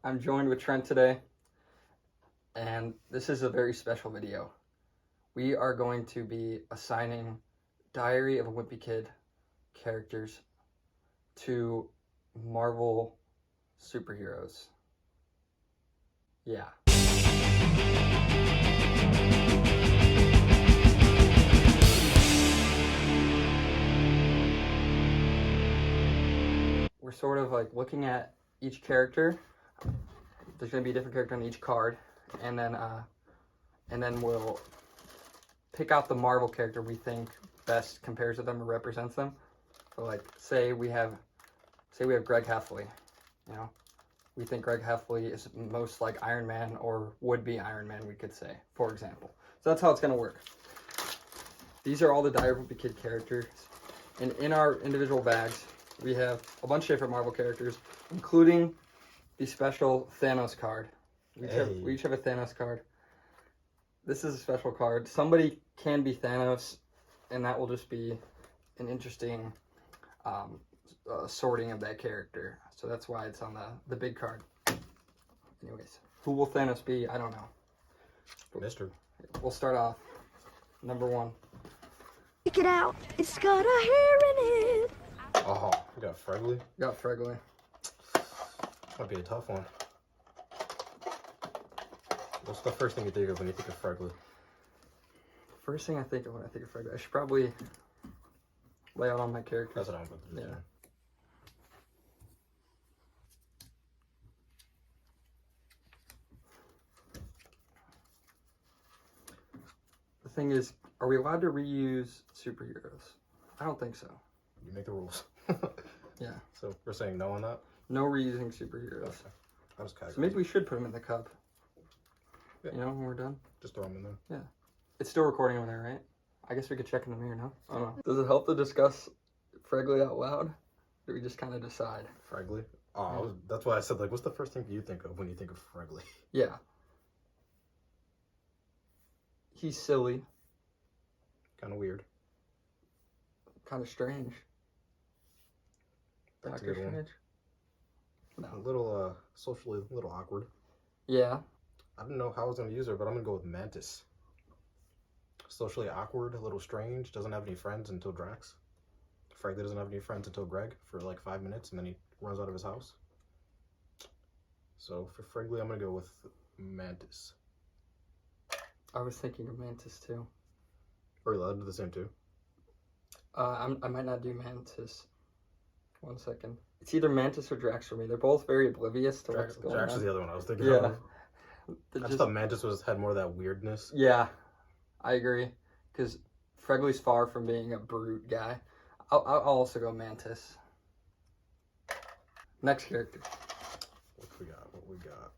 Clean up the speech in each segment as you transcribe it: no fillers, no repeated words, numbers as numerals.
I'm joined with Trent today, and this is a very special video. We are going to be assigning Diary of a Wimpy Kid characters to Marvel superheroes. Yeah. We're sort of like looking at each character. There's going to be a different character on each card, and then we'll pick out the Marvel character we think best compares to them or represents them. So like, say we have Greg Heffley, you know, we think Greg Heffley is most like Iron Man or would be Iron Man, we could say, for example. So that's how it's going to work. These are all the Diary of a Wimpy Kid characters, and in our individual bags, we have a bunch of different Marvel characters, including the special Thanos card. We each have a Thanos card. This is a special card. Somebody can be Thanos, and that will just be an interesting sorting of that character. So that's why it's on the big card. Anyways, who will Thanos be? I don't know. Mister. We'll start off. Number 1. Check it out. It's got a hair in it. Oh, we got Fregley. Got Fregley. Might be a tough one. What's the first thing you think of when you think of Fregley? First thing I think of when I think of Fregley, I should probably lay out on my characters. That's what I'm going to do. Yeah. The thing is, are we allowed to reuse superheroes? I don't think so. You make the rules. Yeah. So we're saying no on that? No reusing superheroes. Okay. I was casual. So maybe we should put them in the cup. Yeah. You know, when we're done. Just throw them in there. Yeah. It's still recording over there, right? I guess we could check in the mirror now. I don't know. Does it help to discuss Fregley out loud? Or do we just kind of decide? Fregley? Oh, that's why I said, like, what's the first thing you think of when you think of Fregley? Yeah. He's silly. Kind of weird. Kind of strange. That's Doctor a good one. Strange? No. A little, socially, a little awkward. Yeah. I don't know how I was going to use her, but I'm going to go with Mantis. Socially awkward, a little strange, doesn't have any friends until Drax. Fregley doesn't have any friends until Greg for like 5 minutes, and then he runs out of his house. So for Fregley, I'm going to go with Mantis. I was thinking of Mantis too. Are you allowed to do the same too? I might not do Mantis. 1 second. It's either Mantis or Drax for me. They're both very oblivious to what's going Drax on. is the other one I was thinking Yeah. of. I just thought Mantis had more of that weirdness. Yeah, I agree. Because Fregley's far from being a brute guy. I'll also go Mantis. Next character. What we got?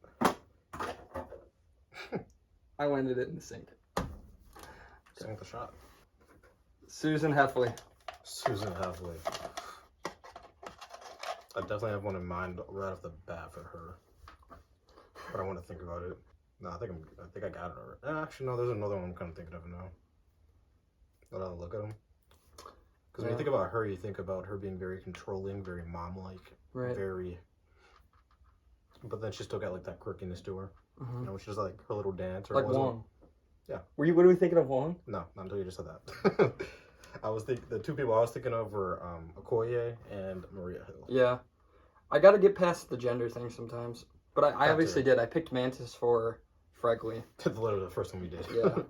I landed it in the sink. Sing with a shot. Susan Heffley. Susan Heffley. I definitely have one in mind right off the bat for her, but I want to think about it. No, I think I got it already. Actually, no. There's another one I'm kind of thinking of now. Let I look at them. Because when you think about her, you think about her being very controlling, very mom-like, Right. very. But then she still got like that quirkiness to her. Mm-hmm. You know, which is like her little dance. Or Like it wasn't- Wong. Yeah. What are we thinking of Wong? No, not until you just said that. I was the two people I was thinking of were Okoye and Maria Hill. Yeah. I got to get past the gender thing sometimes. But I obviously too. did. I picked Mantis for Fregley. Literally the first one we did. Yeah.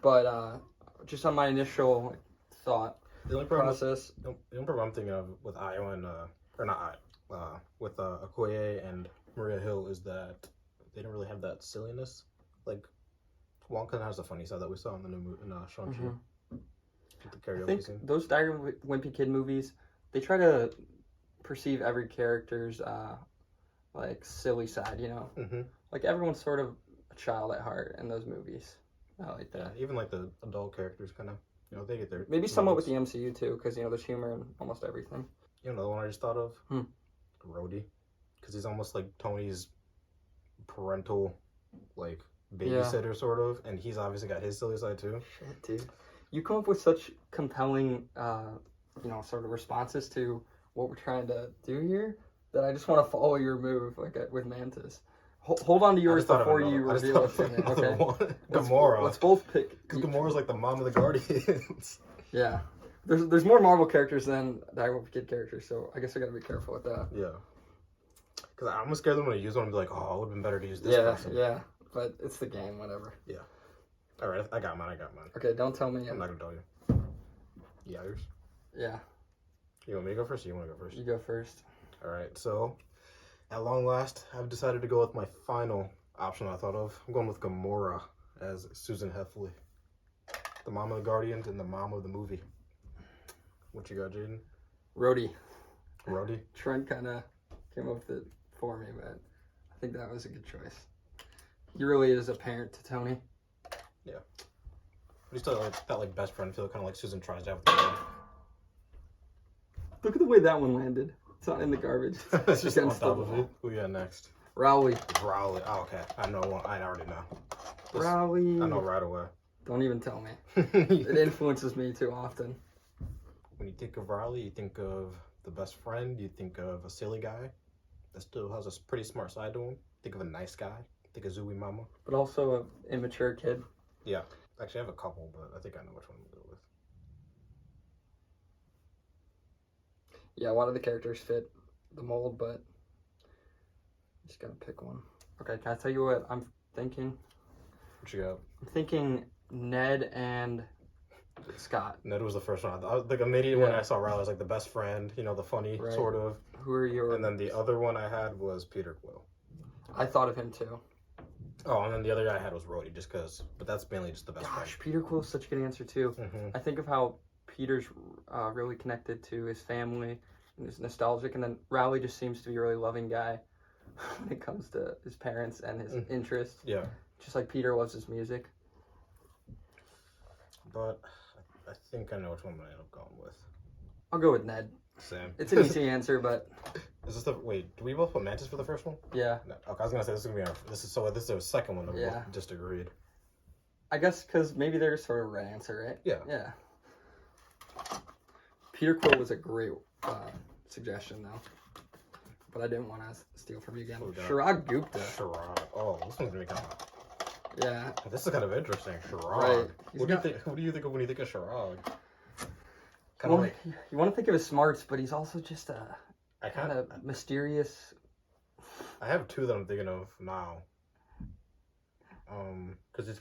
But just on my initial thought The only problem process. The only problem I'm thinking of with Io and or not Io, with Okoye and Maria Hill is that they didn't really have that silliness. Like Wong kind of has the funny side that we saw in the new movie in Shang-Chi. Mm-hmm. With the I karaoke think scene. those Diary of a Wimpy Kid movies, they try to perceive every character's like silly side, you know? Mm-hmm. Like everyone's sort of a child at heart in those movies. I like that. Yeah, even like the adult characters kind of, you know, they get their Maybe somewhat with the MCU too, because you know there's humor in almost everything. You know the one I just thought of? Hmm. Rhodey. Because he's almost like Tony's parental, like, babysitter sort of, and he's obviously got his silly side too. Shit, dude. You come up with such compelling, you know, sort of responses to what we're trying to do here. that I just want to follow your move, like with Mantis. Hold on to yours before you reveal what's in it, okay? Gamora. Let's both pick. Because Gamora's like the mom of the Guardians. Yeah. There's more Marvel characters than the Wimpy Kid characters, so I guess I gotta be careful with that. Yeah. Because I'm almost scared that I'm going to use one and be like, oh, it would have been better to use this person. Yeah. But it's the game, whatever. Yeah. All right, I got mine. Okay, don't tell me. I'm not going to tell you. Yeah, yours? Yeah. You want me to go first or you want to go first? You go first. All right, so at long last, I've decided to go with my final option I thought of. I'm going with Gamora as Susan Heffley. The mom of the Guardians and the mom of the movie. What you got, Jaden? Rhodey. Trent kind of came up with it for me, but I think that was a good choice. He really is a parent to Tony. Yeah. But he's still like that like best friend feel, kind of like Susan tries to have with the Look at the way that one landed. It's not in the garbage. It's just on top of it. Who you got next? Rowley. Oh, okay. I know one. I already know. Rowley. I know right away. Don't even tell me. It influences me too often. When you think of Riley, you think of the best friend. You think of a silly guy that still has a pretty smart side to him. Think of a nice guy. Think of Zooey Mama. But also an immature kid. Yeah. Actually, I have a couple, but I think I know which one to go with. Yeah, a lot of the characters fit the mold, but just gotta pick one. Okay, can I tell you what I'm thinking? What you got? I'm thinking Ned and Scott. Ned was the first one. I was like immediately when I saw Riley, I was like the best friend, you know, the funny sort of. Who are your? And then the other one I had was Peter Quill. I thought of him too. Oh, and then the other guy I had was Rhodey, just because. But that's mainly just the best friend. Peter Quill is such a good answer too. I think of how Peter's really connected to his family and is nostalgic, and then Rowley just seems to be a really loving guy when it comes to his parents and his interests. Yeah. Just like Peter loves his music. But I think I know which one I'm gonna end up going with. I'll go with Ned. Same. It's an easy answer, but Is this the wait? Do we both put Mantis for the first one? yeah. No. Okay, I was gonna say this is gonna be our. This is the second one that we both just agreed. I guess because maybe they're sort of a right answer, right? Yeah. Yeah. Peter Quill was a great suggestion, though. But I didn't want to steal from you again. Charade Gupta. Charade. Oh, this one's gonna be kind of. Yeah. This is kind of interesting. Charade. Right. What do you think? What do you think of when you think of Charade? Kind of like you want to think of his smarts, but he's also just a kind of mysterious. I have two that I'm thinking of now. Because he's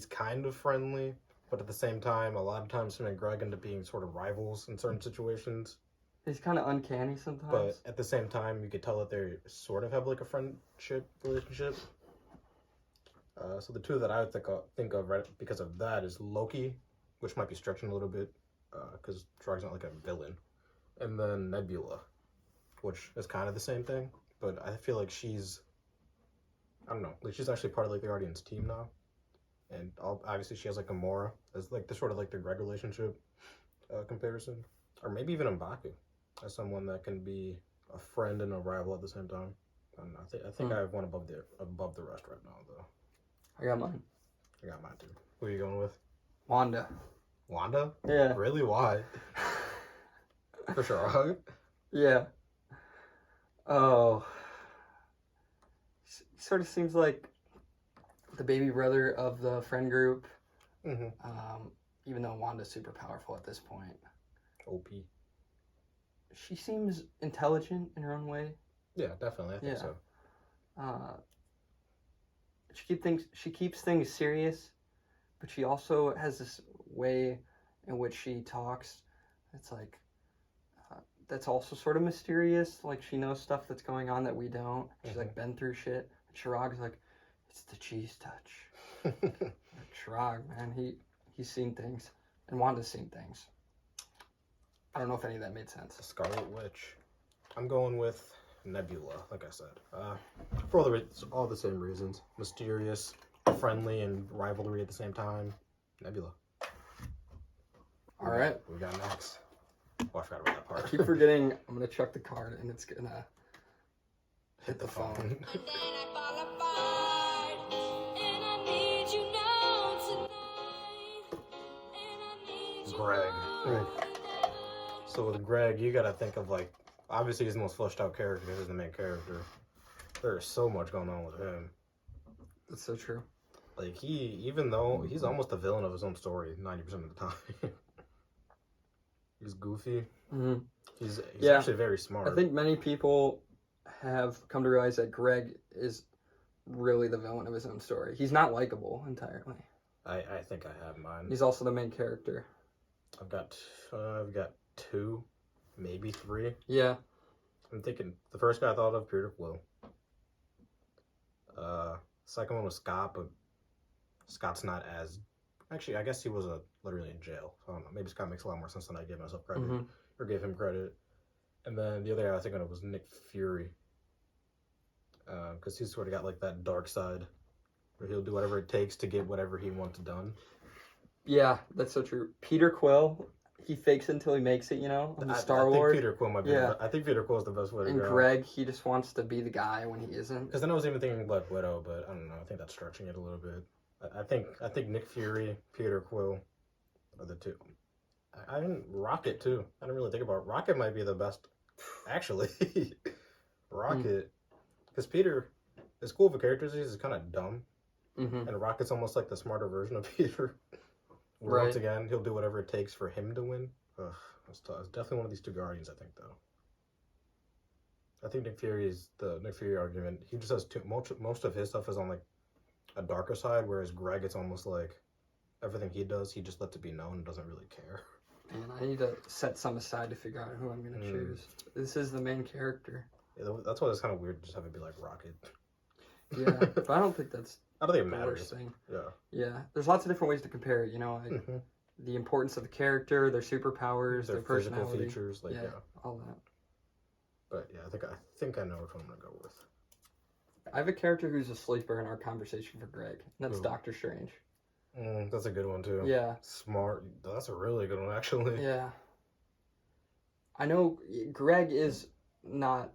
kind of friendly, but at the same time, a lot of times him and Greg end up being sort of rivals in certain situations. He's kind of uncanny sometimes. But at the same time, you could tell that they sort of have like a friendship relationship. So the two that I would think of right because of that is Loki, which might be stretching a little bit, because Greg's not like a villain, and then Nebula, which is kind of the same thing, but I feel like she's, I don't know, like she's actually part of like the Guardians team now, and obviously she has like Gamora as like the sort of like the Greg relationship comparison, or maybe even M'Baku as someone that can be a friend and a rival at the same time. I don't know. I think I have one above the rest right now though. I got mine. I got mine too. Who are you going with? Wanda. Wanda? Yeah. Really? Why? For sure. Yeah. Oh. He sort of seems like the baby brother of the friend group. Even though Wanda's super powerful at this point. OP. She seems intelligent in her own way. Yeah, definitely. I think so. She keeps things serious, but she also has this way in which she talks. It's like that's also sort of mysterious. Like she knows stuff that's going on that we don't. She's like been through shit. And Chirag's like, it's the cheese touch. Charade, man, he's seen things, and Wanda's seen things. I don't know if any of that made sense. Scarlet Witch. I'm going with Nebula, like I said. For all the same reasons. Mysterious, friendly, and rivalry at the same time. Nebula. All right. We got next. Oh, I forgot about that part. I keep forgetting I'm going to chuck the card, and it's going to hit the phone. And then I fall apart, and I need you now tonight, and I need you Greg. now. So with Greg, you gotta think of like Obviously, he's the most fleshed out character because he's the main character. There's so much going on with him. That's so true. Like, even though he's almost the villain of his own story 90% of the time. He's goofy. Mm-hmm. He's Yeah. actually very smart. I think many people have come to realize that Greg is really the villain of his own story. He's not likable entirely. I think I have mine. He's also the main character. I've got 2, maybe 3. Yeah. I'm thinking the first guy I thought of, Peter Quill. Second one was Scott, but Scott's not as. Actually, I guess he was literally in jail. So I don't know. Maybe Scott makes a lot more sense than I gave myself credit, or gave him credit. And then the other guy I was thinking of was Nick Fury, because he's sort of got like that dark side, where he'll do whatever it takes to get whatever he wants done. Yeah, that's so true. Peter Quill, he fakes it until he makes it, you know, on the Star Wars. I think Peter Quill might be. Yeah. I think Peter Quill is the best way to And go. Greg, he just wants to be the guy when he isn't. Because then I was even thinking Black Widow, but I don't know. I think that's stretching it a little bit. I think Nick Fury, Peter Quill are the two. I didn't Rocket too. I didn't really think about it. Rocket might be the best, actually. Rocket, because Peter, as cool of a character as he is kind of dumb, and Rocket's almost like the smarter version of Peter. Where once again, he'll do whatever it takes for him to win. Ugh, that's tough. It's definitely one of these two Guardians, I think, though. I think Nick Fury is the Nick Fury argument. He just has most of his stuff is on like a darker side, whereas Greg, it's almost like everything he does, he just lets it be known and doesn't really care. Man, I need to set some aside to figure out who I'm going to choose. This is the main character. Yeah, that's why it's kind of weird to just have it be like Rocket. Yeah, but I don't think that's I don't think it the matters. worst thing. Yeah. Yeah, there's lots of different ways to compare it, you know, like the importance of the character, their superpowers, their physical personality. features, like yeah, all that. But yeah, I think I know which one I'm gonna go with. I have a character who's a sleeper in our conversation for Greg. And that's Doctor Strange. That's a good one too. Yeah. Smart. That's a really good one, actually. Yeah. I know Greg is not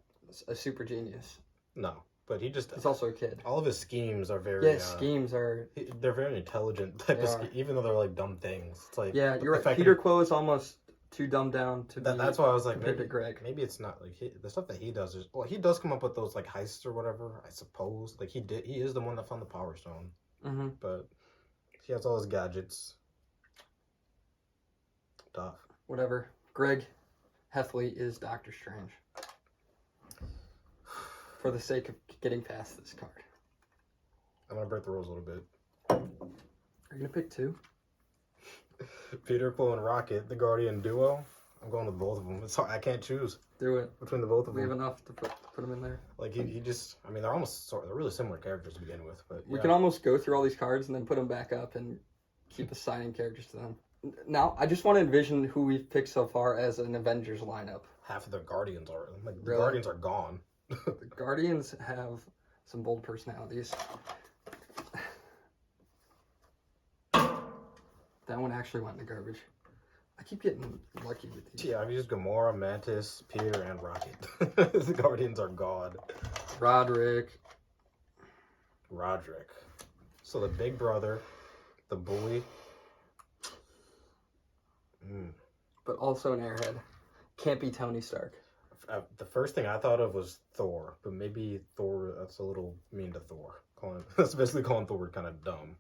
a super genius. No, but he's also a kid. All of his schemes are very. Yeah, schemes are. They're very intelligent type of even though they're like dumb things. It's like yeah, you're right. Peter Quill is almost too dumbed down to be. That's why I was like, maybe Greg. Maybe it's not like the stuff that he does is he does come up with those like heists or whatever. I suppose like he is the one that found the Power Stone. But he has all his gadgets. Tough. Whatever. Greg Heffley is Doctor Strange. For the sake of getting past this card. I'm gonna break the rules a little bit. Are you gonna pick 2? Peter Quill and Rocket, the Guardian duo. I'm going with both of them. It's hard. I can't choose. Do it. Between the both of them. We have enough to put them in there. Like he just, I mean, they're really similar characters to begin with, but we can almost go through all these cards and then put them back up and keep assigning characters to them. Now, I just want to envision who we've picked so far as an Avengers lineup. Half of the Guardians are the Really? Guardians are gone. The Guardians have some bold personalities. That one actually went in the garbage. I keep getting lucky with these. Yeah, I've used Gamora, Mantis, Peter, and Rocket. The Guardians are gone. Rodrick. So the big brother, the bully. But also an airhead. Can't be Tony Stark. The first thing I thought of was Thor, but maybe Thor, that's a little mean to Thor. That's basically calling Thor kind of dumb.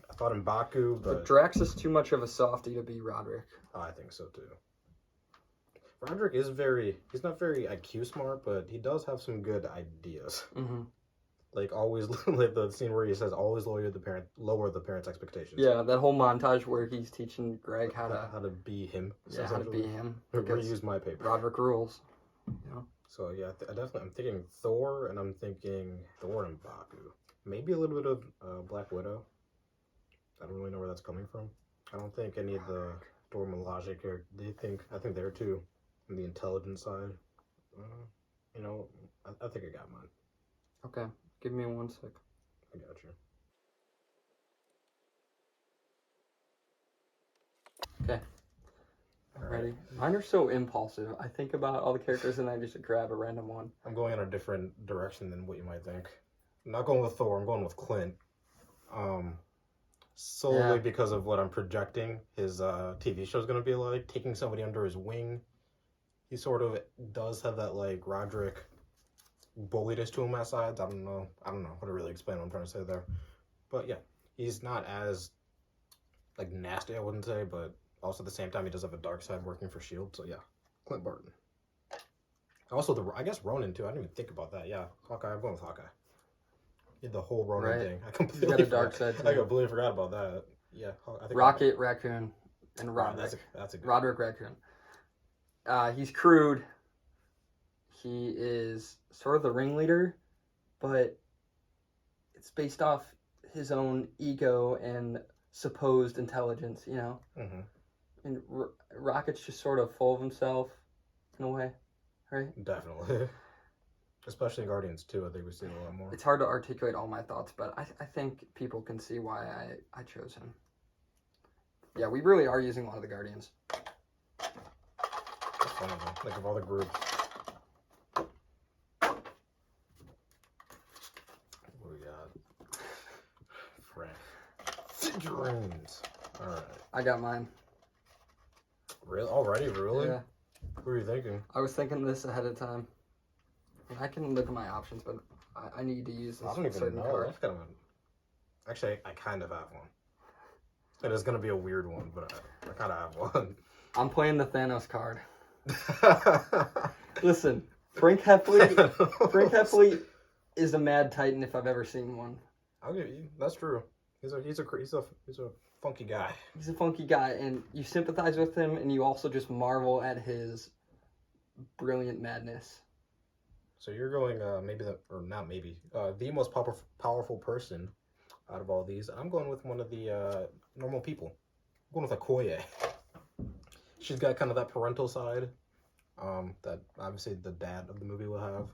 I thought M'Baku, but Drax is too much of a softie to be Rodrick. Oh, I think so too. Rodrick is he's not very IQ smart, but he does have some good ideas. Like always, like the scene where he says, always lower the parents' expectations. Yeah, that whole montage where he's teaching Greg how to be him. Yeah, how to be him. Reuse my paper. Rodrick rules. You know? So yeah, I'm thinking Thor, and I'm thinking Thor and M'Baku. Maybe a little bit of Black Widow. I don't really know where that's coming from. I don't think any of the Dora Milaje characters. I think they're too on the intelligence side. You know, I think I got mine. Okay, give me 1 sec. I got you. Okay. Ready? Mine are so impulsive. I think about all the characters and I just grab a random one. I'm going in a different direction than what you might think. I'm not going with Thor. I'm going with Clint. Solely because of what I'm projecting his TV show is going to be like, taking somebody under his wing he sort of does have that like Rodrick bulliness to him at sides. I don't know how to really explain what I'm trying to say there, but yeah, he's not as like nasty, I wouldn't say, but also at the same time he does have a dark side working for Shield. So yeah, Clint Barton. Also I guess Ronin too. I didn't even think about that. Yeah, Hawkeye. I'm going with Hawkeye. He had the whole Ronin thing. I completely got a dark side too. I completely forgot about that. Yeah, I think Rocket Raccoon and Rodrick. That's a good Rodrick Raccoon. He's crude. He is sort of the ringleader, but it's based off his own ego and supposed intelligence, you know? Mm-hmm. And Rocket's just sort of full of himself in a way, right? Definitely. Especially Guardians too, I think we see it a lot more. It's hard to articulate all my thoughts, but I think people can see why I chose him. Yeah, we really are using a lot of the Guardians. That's one of them. Like of all the groups. What we got? Frank. Figurines. Alright. I got mine. Really? Already? Really? Yeah. What were you thinking? I was thinking this ahead of time. I can look at my options, but I need to use this I don't even certain know. card. That's kind of actually, I kind of have one. It is going to be a weird one, but I kind of have one. I'm playing the Thanos card. Listen, Frank Heffley is a mad titan if I've ever seen one. I'll give you. That's true. He's a funky guy. He's a funky guy, and you sympathize with him, and you also just marvel at his brilliant madness. So you're going the most powerful person out of all these. I'm going with one of the normal people. I'm going with Okoye. She's got kind of that parental side that obviously the dad of the movie will have.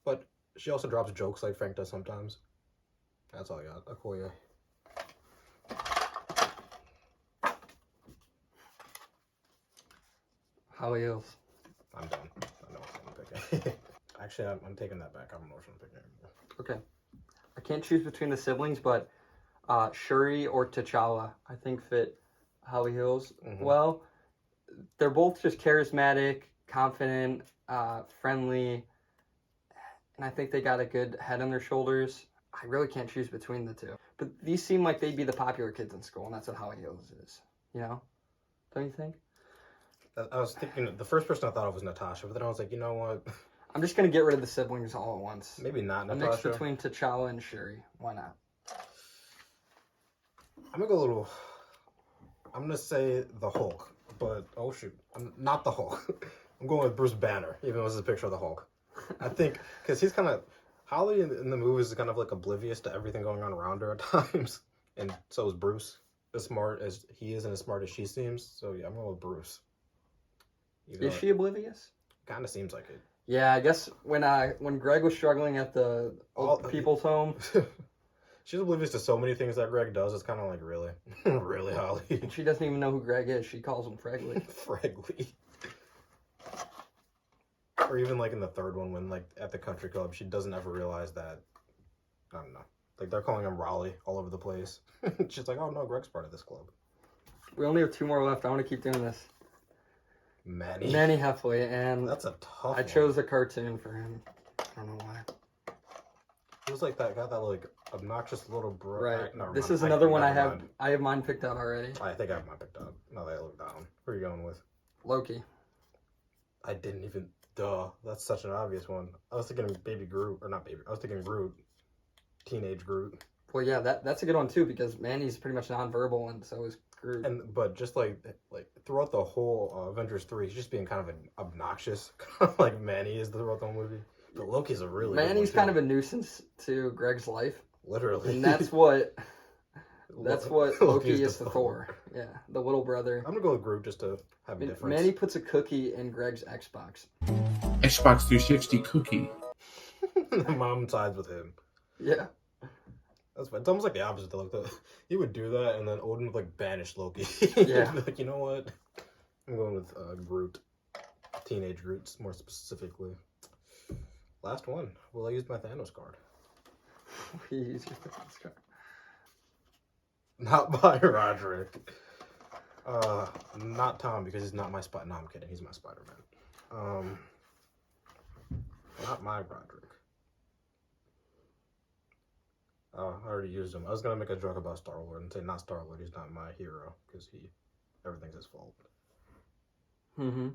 But she also drops jokes like Frank does sometimes. That's all I got. Okoye. How he is. I'm done. I know what I'm picking. Actually, I'm taking that back. I don't know what I'm picking. Okay. I can't choose between the siblings, but Shuri or T'Challa, I think fit Holly Hills well. They're both just charismatic, confident, friendly, and I think they got a good head on their shoulders. I really can't choose between the two. But these seem like they'd be the popular kids in school, and that's what Holly Hills is. You know? Don't you think? I was thinking, the first person I thought of was Natasha, but then I was like, you know what? I'm just going to get rid of the siblings all at once. Maybe not A Natasha. mix between T'Challa and Shuri. Why not? I'm going to say the Hulk, but, oh shoot, not the Hulk. I'm going with Bruce Banner, even though this is a picture of the Hulk. I think, because he's kind of, Holly in the movies is kind of like oblivious to everything going on around her at times, and so is Bruce, as smart as he is and as smart as she seems, so yeah, I'm going with Bruce. Is she oblivious? Kind of seems like it. Yeah, I guess when Greg was struggling at the old people's home. She's oblivious to so many things that Greg does. It's kind of like, really? Really, Holly? She doesn't even know who Greg is. She calls him Fregley. Fregley. Or even like in the third one when like at the country club, she doesn't ever realize that, I don't know. Like they're calling him Raleigh all over the place. She's like, oh no, Greg's part of this club. We only have 2 more left. I want to keep doing this. Manny Heffley, and that's a tough I chose a cartoon for him. I don't know why. It was like that, got that like obnoxious little bro. Right. This is another one I have. I have mine picked out already. I think I have mine picked out. Now that I look down. Who are you going with? Loki. I didn't even. Duh. That's such an obvious one. I was thinking Baby Groot, or not Baby. I was thinking Groot. Teenage Groot. Well, yeah, that's a good one too because Manny's pretty much nonverbal, and so is Groot. But just like throughout the whole Avengers 3, he's just being kind of obnoxious, like Manny is throughout the whole movie. But Loki's a really Manny's kind of a nuisance to Greg's life. Literally. And that's what Loki is to Thor. Yeah, the little brother. I'm gonna go with Groot just to have a difference. Manny puts a cookie in Greg's Xbox. Xbox 360 cookie. Mom sides with him. Yeah. That's fine. It's almost like the opposite though. Like he would do that and then Odin would like banish Loki. Yeah. Like, you know what? I'm going with Groot. Teenage Groot, more specifically. Last one. Will I use my Thanos card? We use your Thanos card. Not by Rodrick. Not Tom because he's not my Spider. No, I'm kidding. He's my Spider-Man. Not my Rodrick. Oh, I already used him. I was gonna make a joke about Star-Lord and say not Star-Lord, he's not my hero, because everything's his fault. Mm-hmm.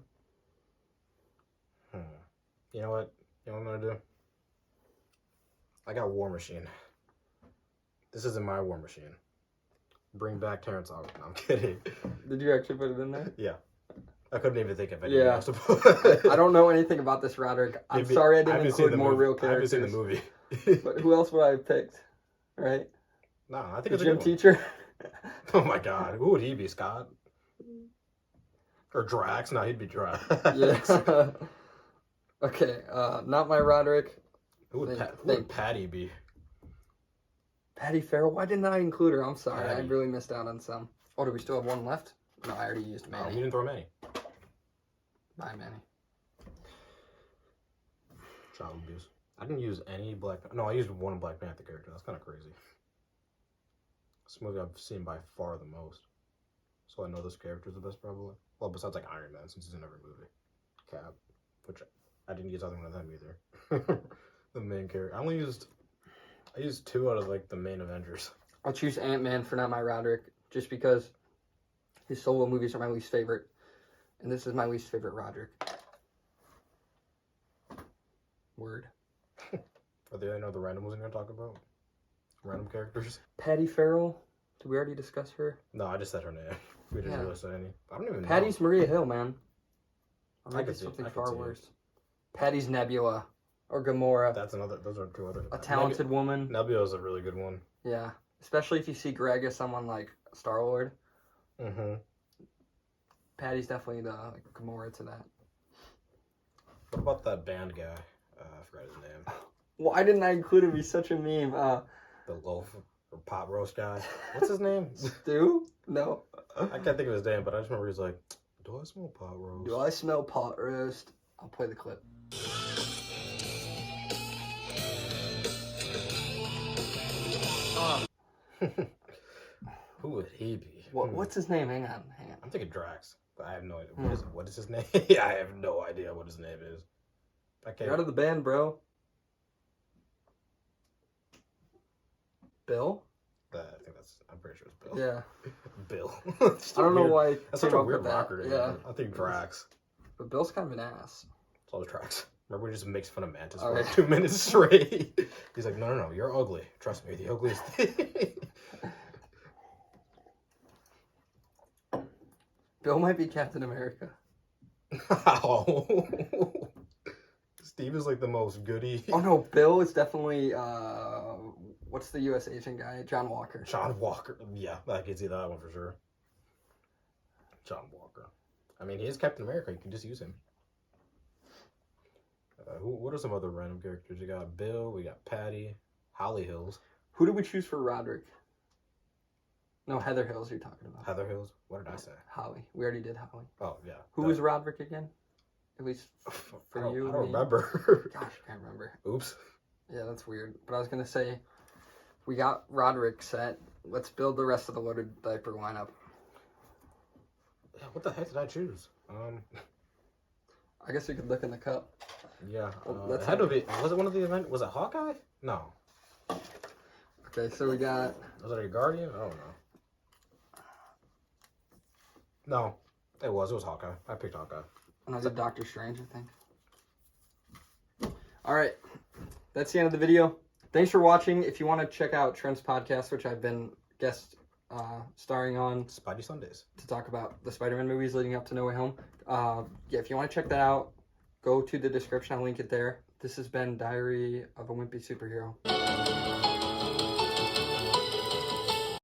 You know what? You know what I'm gonna do? I got War Machine. This isn't my War Machine. Bring back Terrence Howard. No, I'm kidding. Did you actually put it in there? Yeah. I couldn't even think of anything else to put. I don't know anything about this Rodrick. I'm sorry I didn't include more real characters. I haven't seen the movie. But who else would I have picked? Right? No, I think The it's a gym good teacher? Oh my god. Who would he be, Scott? Or Drax? No, he'd be Drax. Yeah. Okay, not my Rodrick. Who would Patty be? Patty Farrell? Why didn't I include her? I'm sorry. Patty. I really missed out on some. Oh, do we still have one left? No, I already used Oh, Manny. you didn't throw Manny. Bye, Manny. Child abuse. I didn't use any No, I used one Black Panther character. That's kind of crazy. This movie I've seen by far the most. So I know this character's the best, probably. Well, besides like Iron Man, since he's in every movie. Cap. Which I didn't use either one of them either. The main character. I used 2 out of like the main Avengers. I'll choose AntMan for not my Rodrick, just because his solo movies are my least favorite. And this is my least favorite Rodrick. Word. Are there any other random ones you're going to talk about? Random characters? Patty Farrell? Did we already discuss her? No, I just said her name. We didn't really say any. I don't even know. Patty's Maria Hill, man. Or I maybe could see- something I could far see it. worse. Patty's Nebula. Or Gamora. Those are 2 other. A talented woman. Nebula's a really good one. Yeah. Especially if you see Greg as someone like Star-Lord. Mm-hmm. Patty's definitely the Gamora to that. What about that band guy? I forgot his name. Why didn't I include him? He's such a meme. The loaf or pot roast guy. What's his name? Stu? No. I can't think of his name, but I just remember he's like, "Do I smell pot roast?" Do I smell pot roast? I'll play the clip. Who would he be? What's his name? Hang on. I'm thinking Drax, but I have no idea. Hmm. What is his name? Yeah, I have no idea what his name is. I can't. You're out of the band, bro. Bill? I'm pretty sure it's Bill. Yeah. Bill. I don't know why. That's such a weird rocker name. Yeah. I think Drax. But Bill's kind of an ass. It's all the Drax. Remember, we just makes fun of Mantis Oh, for yeah. 2 minutes straight. He's like, no, you're ugly. Trust me, you're the ugliest thing. Bill might be Captain America. How? Steve is like the most goody. Oh no, Bill is definitely what's the U.S. agent guy? John Walker. John Walker. Yeah, I can see that one for sure. John Walker. I mean, he is Captain America. You can just use him. What are some other random characters? We got Bill. We got Patty. Holly Hills. Who did we choose for Rodrick? No, Heather Hills you're talking about. Heather Hills. What did I say? Holly. We already did Holly. Oh, yeah. Who was Rodrick again? At least for you. I don't me? remember. Gosh, I can't remember. Oops. Yeah, that's weird. But I was going to say, we got Rodrick set. Let's build the rest of the loaded diaper lineup. Yeah, what the heck did I choose? I guess we could look in the cup. Yeah. Well, it had to be. Was it one of the events? Was it Hawkeye? No. Okay, so we got... Was it a Guardian? I don't know. No. It was Hawkeye. I picked Hawkeye. Another Doctor Strange, I think. Alright. That's the end of the video. Thanks for watching. If you want to check out Trent's podcast, which I've been guest starring on Spidey Sundays to talk about the Spider-Man movies leading up to No Way Home. Yeah, if you want to check that out, go to the description. I'll link it there. This has been Diary of a Wimpy Superhero.